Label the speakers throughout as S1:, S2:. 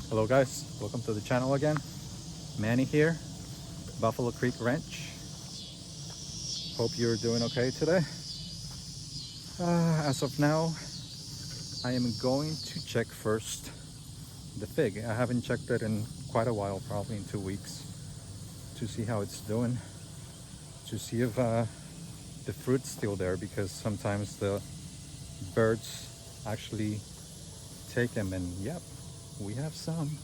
S1: Hello guys, welcome to the channel again. Manny here, Buffalo Creek Ranch. Hope you're doing okay today. As of now, I am going to check first the fig. I haven't checked it in quite a while, probably in 2 weeks, to see how it's doing, to see if the fruit's still there, because sometimes the birds actually take them, and yep, we have some.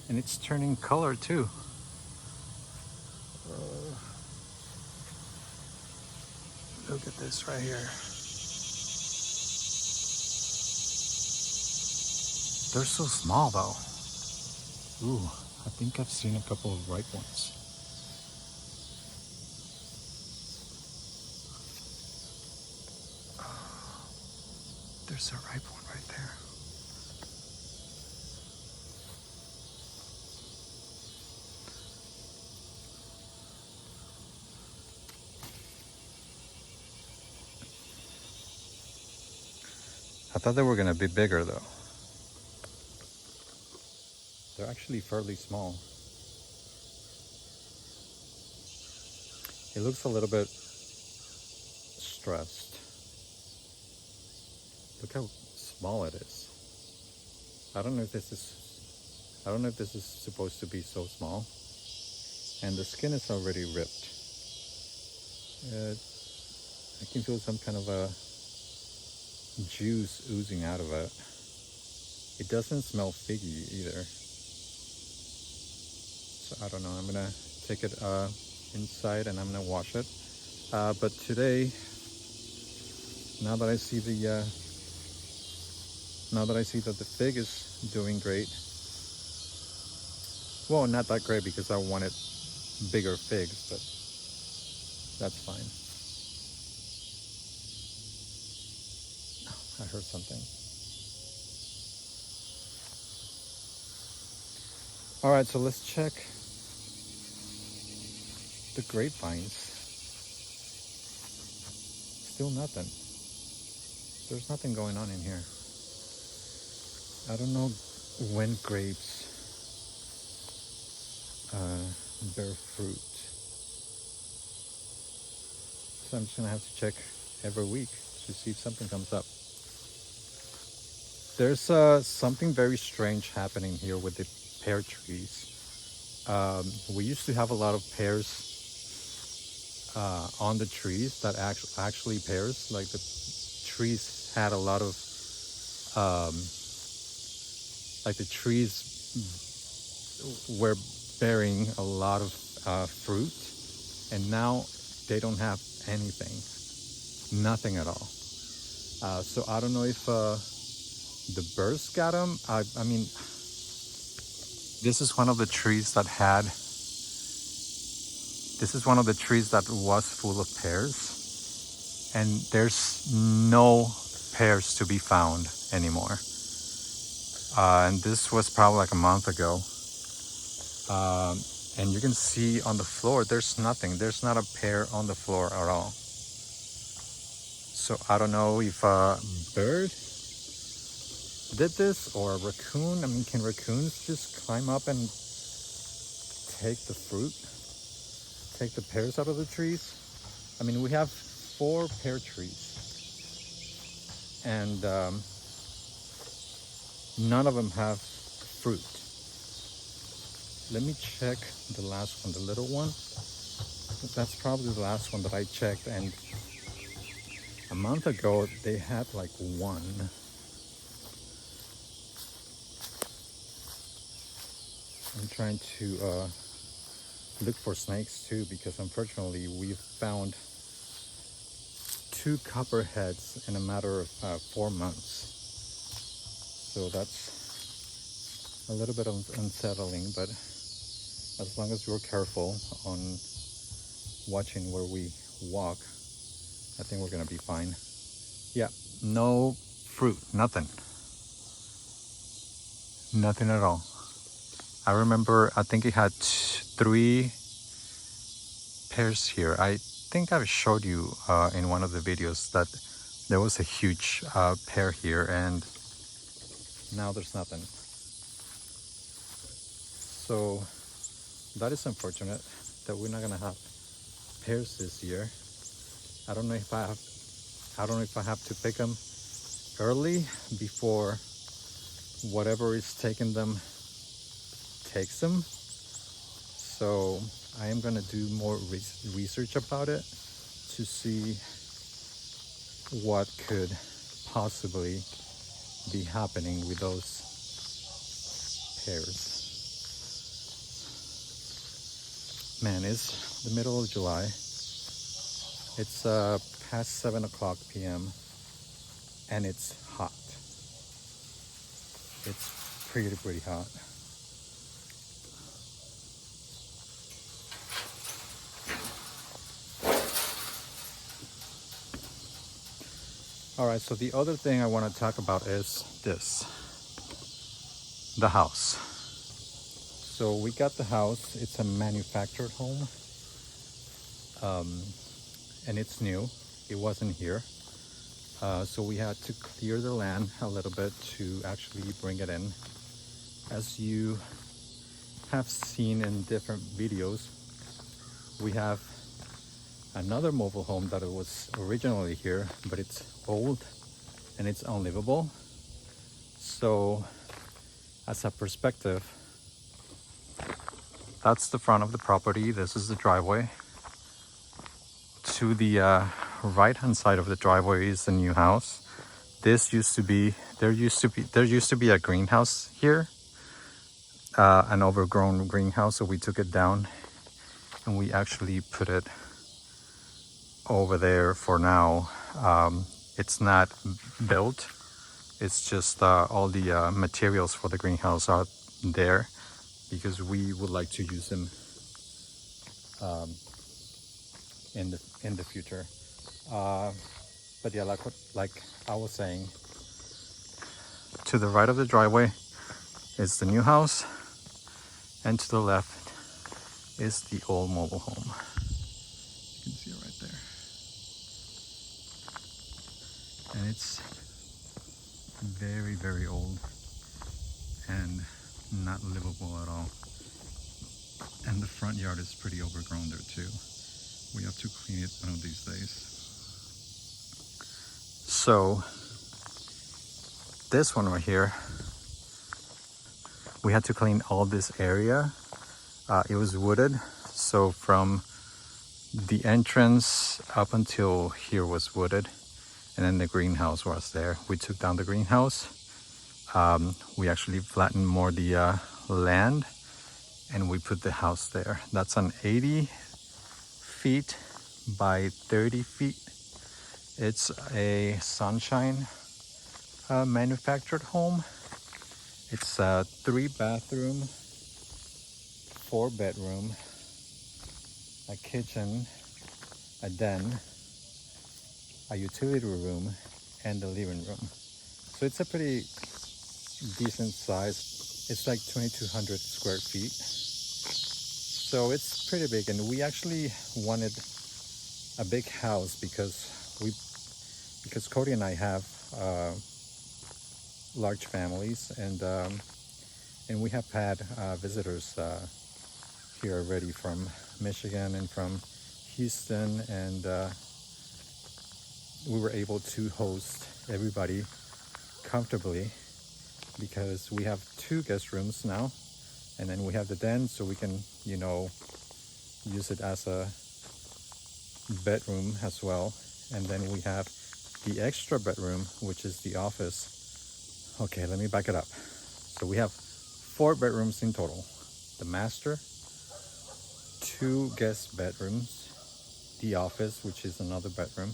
S1: And it's turning color too. Look at this right here. They're so small though. Ooh, I think I've seen a couple of ripe ones. There's a ripe one right there. I thought they were gonna be bigger though. They're actually fairly small. It looks a little bit stressed. Look how small it is. I don't know if this is supposed to be so small. And the skin is already ripped. I can feel some kind of a juice oozing out of it. It doesn't smell figgy either. So I don't know, I'm gonna take it inside and I'm gonna wash it. But today, now that I see that the fig is doing great, well, not that great because I wanted bigger figs, but that's fine. I heard something. All right, so let's check the grapevines. Still nothing. There's nothing going on in here. I don't know when grapes bear fruit. So I'm just gonna have to check every week to see if something comes up. There's something very strange happening here with the pear trees. We used to have a lot of pears on the trees that actually pears. Like the trees had a lot of like the trees were bearing a lot of fruit, and now they don't have anything, nothing at all. So I don't know if the birds got them. I mean, this is one of the trees that had. This is one of the trees that was full of pears, and there's no pears to be found anymore. And this was probably like a month ago. And you can see on the floor, there's nothing. There's not a pear on the floor at all. So I don't know if a bird did this or a raccoon. I mean, can raccoons just climb up and take the fruit? Take the pears out of the trees? I mean, we have 4 pear trees, and none of them have fruit. Let me check the last one, the little one. That's probably the last one that I checked, and a month ago they had like 1. I'm trying to look for snakes too, because unfortunately we've found 2 copperheads in a matter of 4 months. So that's a little bit unsettling, but as long as we're careful on watching where we walk, I think we're gonna be fine. Yeah, no fruit, nothing at all. I remember, I think it had 3 pears here. I think I've showed you in one of the videos that there was a huge pear here, and now there's nothing. So that is unfortunate that we're not gonna have pears this year. I don't know if I have to pick them early before whatever is taking them takes them. So I am gonna do more research about it to see what could possibly be happening with those pears. Man, it's the middle of July. It's past 7 o'clock p.m. and it's hot. It's pretty hot. All right, so the other thing I want to talk about is this, the house. So we got the house. It's a manufactured home, and it's new. It wasn't here. So we had to clear the land a little bit to actually bring it in. As you have seen in different videos, we have another mobile home that was originally here, but it's old and it's unlivable. So as a perspective, that's the front of the property. This is the driveway. To the right hand side of the driveway is the new house. There used to be a greenhouse here, an overgrown greenhouse, so we took it down and we actually put it over there for now. It's not built, it's just all the materials for the greenhouse are there because we would like to use them in the future. But yeah, like I was saying, to the right of the driveway is the new house, and to the left is the old mobile home. You can see it right there. And it's very old and not livable at all. And the front yard is pretty overgrown there too. We have to clean it one of these days. So this one right here, we had to clean all this area. It was wooded, so from the entrance up until here was wooded, and then the greenhouse was there. We took down the greenhouse. We actually flattened more the land, and we put the house there. That's an 80 feet by 30 feet. It's a sunshine manufactured home. It's a 3-bathroom, 4-bedroom, a kitchen, a den, a utility room, and a living room. So it's a pretty decent size. It's like 2,200 square feet. So it's pretty big, and we actually wanted a big house because Cody and I have large families, and we have had visitors here already from Michigan and from Houston, and we were able to host everybody comfortably because we have 2 guest rooms now, and then we have the den, so we can, use it as a bedroom as well. And then we have the extra bedroom, which is the office. Okay, let me back it up. So we have 4 bedrooms in total. The master, 2 guest bedrooms, the office, which is another bedroom,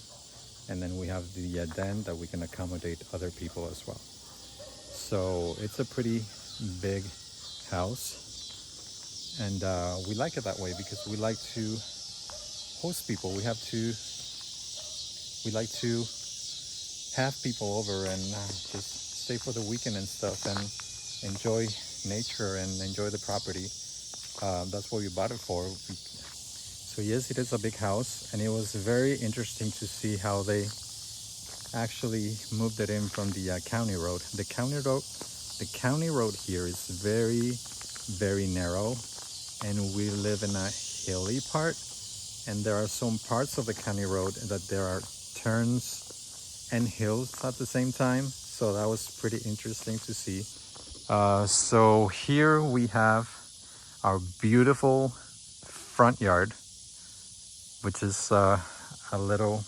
S1: and then we have the den that we can accommodate other people as well. So it's a pretty big house, and we like it that way because we like to host people. We like to have people over and just stay for the weekend and stuff, and enjoy nature and enjoy the property. That's what we bought it for. So yes, it is a big house, and it was very interesting to see how they actually moved it in from the county road. The county road here is very narrow, and we live in a hilly part, and there are some parts of the county road that there are turns and hills at the same time. So that was pretty interesting to see. So here we have our beautiful front yard, which is a little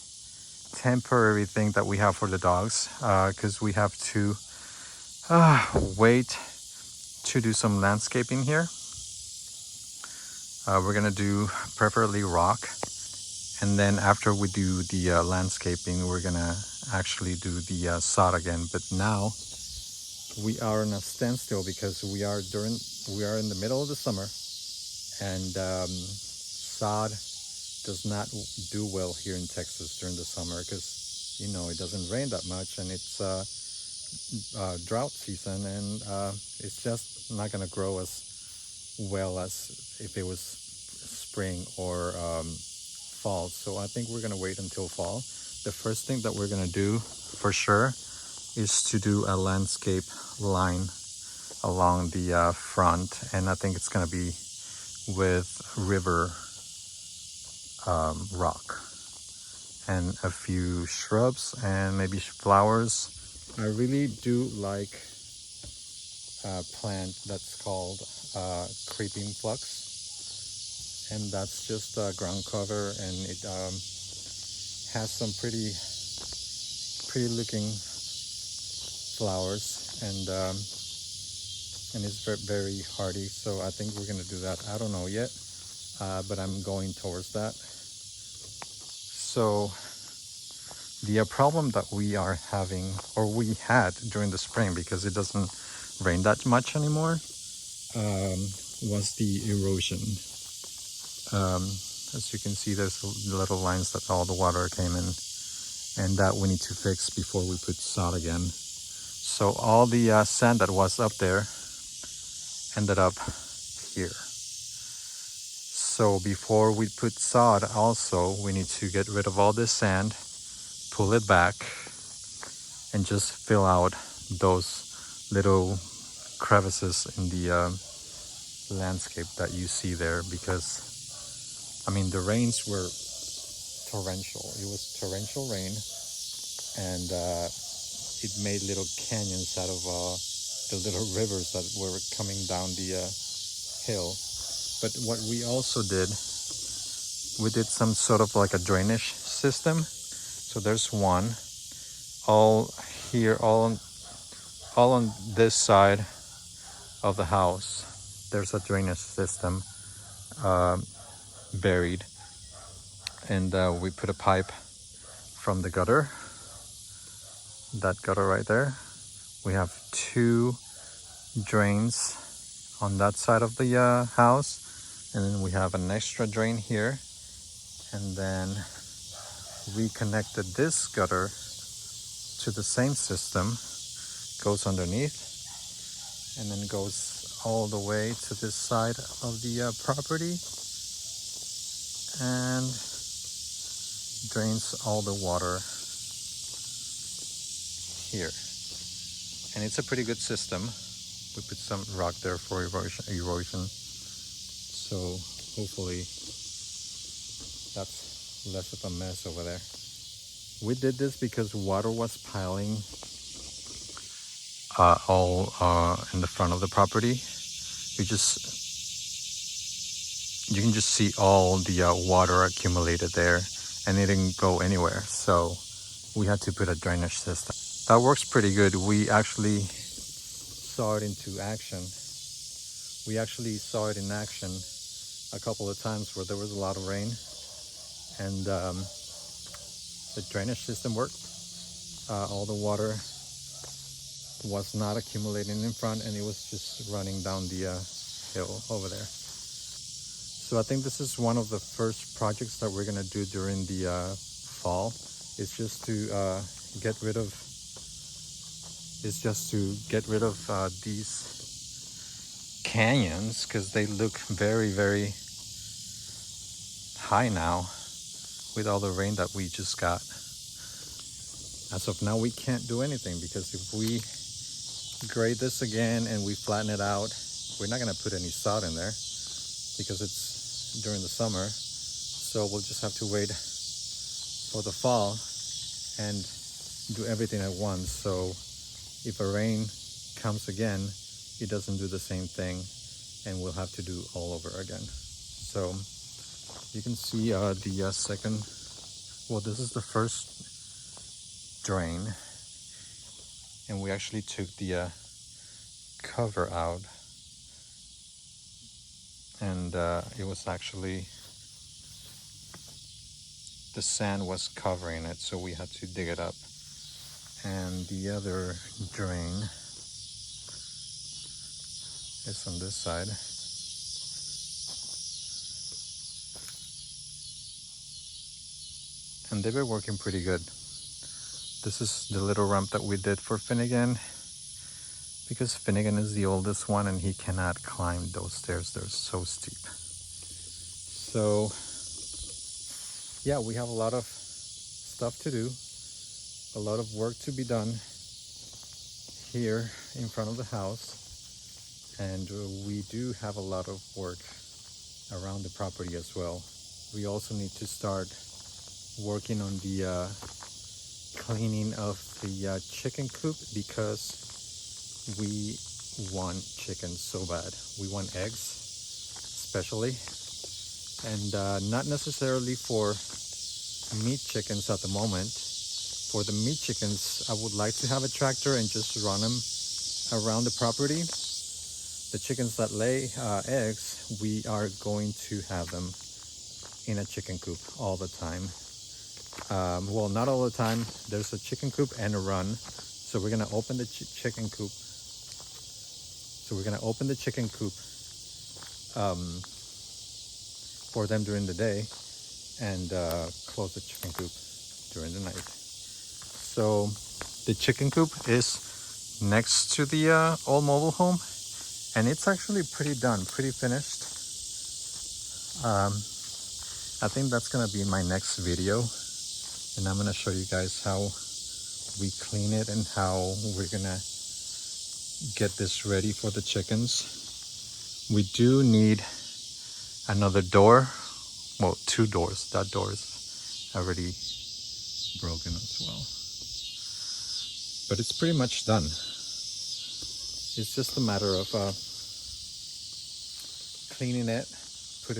S1: temporary thing that we have for the dogs, because we have to wait to do some landscaping here. We're gonna do preferably rock, and then after we do the landscaping, we're gonna actually do the sod again. But now we are in a standstill because we are in the middle of the summer, and sod does not do well here in Texas during the summer because it doesn't rain that much, and it's drought season, and it's just not gonna grow as well as if it was spring or fall. So I think we're gonna wait until fall. The first thing that we're gonna do for sure is to do a landscape line along the front, and I think it's gonna be with river rock and a few shrubs and maybe flowers. I really do like a plant that's called creeping flux, and that's just ground cover, and it has some pretty looking flowers, and it's very hardy. So I think we're gonna do that. I don't know yet, but I'm going towards that. So the problem that we are having, or we had during the spring, because it doesn't rain that much anymore, was the erosion. As you can see, there's little lines that all the water came in, and that we need to fix before we put sod again. So all the sand that was up there ended up here. So before we put sod, also we need to get rid of all this sand, pull it back, and just fill out those little crevices in the landscape that you see there, because the rains were torrential. It was torrential rain, and it made little canyons out of the little rivers that were coming down the hill. But what we also did, we did some sort of like a drainage system. So there's one all here, all on this side of the house. There's a drainage system buried, and we put a pipe from the gutter, that gutter right there. We have 2 drains on that side of the house, and then we have an extra drain here, and then we connected this gutter to the same system, goes underneath, and then goes all the way to this side of the property, and drains all the water here. And it's a pretty good system. We put some rock there for erosion. So hopefully that's less of a mess over there. We did this because water was piling all in the front of the property. You can just see all the water accumulated there, and it didn't go anywhere. So we had to put a drainage system. That works pretty good. We actually saw it into action. We actually saw it in action a couple of times where there was a lot of rain, and the drainage system worked. All the water was not accumulating in front, and it was just running down the hill over there. So I think this is one of the first projects that we're gonna do during the fall. It's just to get rid of these canyons, because they look very, very high now with all the rain that we just got. As of now, we can't do anything, because if we grade this again and we flatten it out, We're not gonna put any sod in there because it's during the summer. So we'll just have to wait for the fall and do everything at once. So if a rain comes again, it doesn't do the same thing, and we'll have to do all over again. So you can see the second, well, this is the first drain, and we actually took the cover out, and it was actually, the sand was covering it, so we had to dig it up. And the other drain is on this side. And they've been working pretty good. This is the little ramp that we did for Finnegan, because Finnegan is the oldest one and he cannot climb those stairs. They're so steep. So yeah, we have a lot of stuff to do, a lot of work to be done here in front of the house, and we do have a lot of work around the property as well. We also need to start working on the cleaning of the chicken coop, because we want chickens so bad. We want eggs especially, and not necessarily for meat chickens at the moment. For the meat chickens, I would like to have a tractor and just run them around the property. The chickens that lay eggs, we are going to have them in a chicken coop all the time. Well, not all the time. There's a chicken coop and a run. So we're gonna open the chicken coop. So we're gonna open the chicken coop for them during the day, and close the chicken coop during the night. So the chicken coop is next to the old mobile home, and it's actually pretty done, pretty finished. I think that's gonna be my next video, and I'm gonna show you guys how we clean it and how we're gonna get this ready for the chickens. We do need another door, well, 2 doors. That door is already broken as well, but it's pretty much done. It's just a matter of cleaning it, put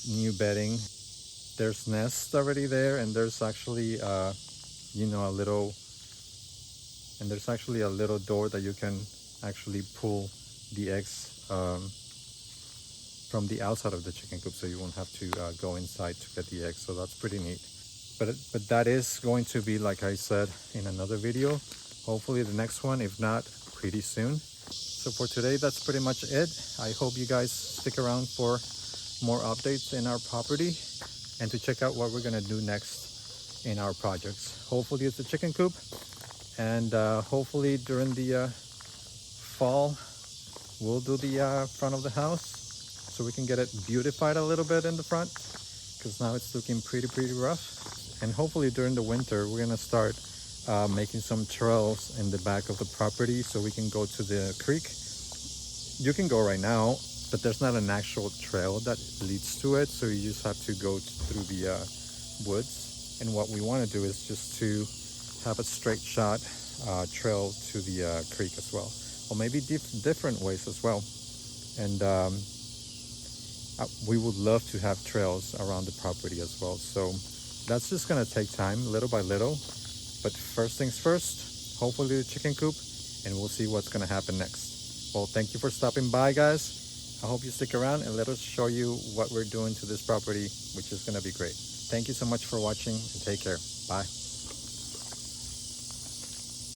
S1: new bedding. There's nests already there, and there's actually there's actually a little door that you can actually pull the eggs from the outside of the chicken coop, so you won't have to go inside to get the eggs. So that's pretty neat. But that is going to be, like I said, in another video, hopefully the next one, if not pretty soon. So for today, that's pretty much it. I hope you guys stick around for more updates in our property and to check out what we're gonna do next in our projects. Hopefully it's a chicken coop, and hopefully during the fall we'll do the front of the house, so we can get it beautified a little bit in the front, because now it's looking pretty rough. And hopefully during the winter we're gonna start making some trails in the back of the property, so we can go to the creek. You can go right now, but there's not an actual trail that leads to it, so you just have to go through the woods. And what we want to do is just to have a straight shot trail to the creek as well, or maybe different ways as well. And we would love to have trails around the property as well. So that's just gonna take time, little by little. But first things first, hopefully the chicken coop, and we'll see what's gonna happen next. Well, thank you for stopping by, guys. I hope you stick around and let us show you what we're doing to this property, which is gonna be great. Thank you so much for watching, and take care. Bye.